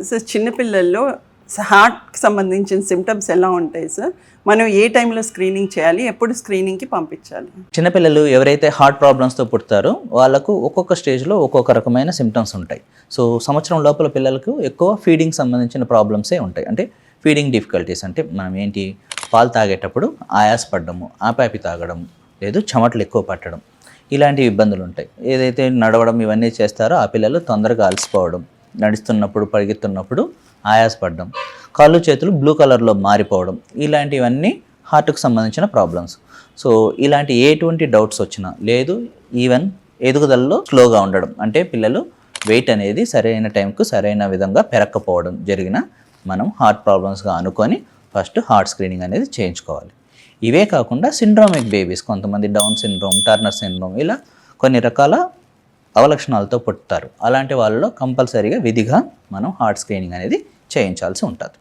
Sir చిన్నపిల్లల్లో హార్ట్కి సంబంధించిన సిమ్టమ్స్ ఎలా ఉంటాయి సార్? మనం ఏ టైంలో స్క్రీనింగ్ చేయాలి, ఎప్పుడు స్క్రీనింగ్కి పంపించాలి? చిన్నపిల్లలు ఎవరైతే హార్ట్ ప్రాబ్లమ్స్తో పుడతారో వాళ్ళకు ఒక్కొక్క స్టేజ్లో ఒక్కొక్క రకమైన సిమ్టమ్స్ ఉంటాయి. సో సంవత్సరం లోపల పిల్లలకు ఎక్కువ ఫీడింగ్ సంబంధించిన ప్రాబ్లమ్సే ఉంటాయి. అంటే ఫీడింగ్ డిఫికల్టీస్ అంటే మనం ఏంటి, పాలు తాగేటప్పుడు ఆయాసపడము, ఆపాపి తాగడం, లేదు చెమటలు ఎక్కువ పట్టడం, ఇలాంటి ఇబ్బందులు ఉంటాయి. ఏదైతే నడవడం ఇవన్నీ చేస్తారో ఆ పిల్లలు తొందరగా అలసిపోవడం, నడుస్తున్నప్పుడు పరిగెత్తున్నప్పుడు ఆయాసపడడం, కాళ్ళు చేతులు బ్లూ కలర్లో మారిపోవడం, ఇలాంటివన్నీ హార్ట్కి సంబంధించిన ప్రాబ్లమ్స్. సో ఇలాంటి ఎటువంటి డౌట్స్ వచ్చినా, లేదు ఈవెన్ ఎదుగుదలలో స్లోగా ఉండడం, అంటే పిల్లలు వెయిట్ అనేది సరైన టైంకు సరైన విధంగా పెరగకపోవడం జరిగిన మనం హార్ట్ ప్రాబ్లమ్స్గా అనుకొని ఫస్ట్ హార్ట్ స్క్రీనింగ్ అనేది చేయించుకోవాలి. ఇవే కాకుండా సిండ్రోమిక్ బేబీస్, కొంతమంది డౌన్ సిండ్రోమ్, టర్నర్ సిండ్రోమ్, ఇలా కొన్ని రకాల అవలక్షణాలతో పుట్టుతారు. అలాంటి వాళ్ళలో కంపల్సరీగా విధిగా మనం హార్ట్ స్క్రీనింగ్ అనేది చేయించాల్సి ఉంటుంది.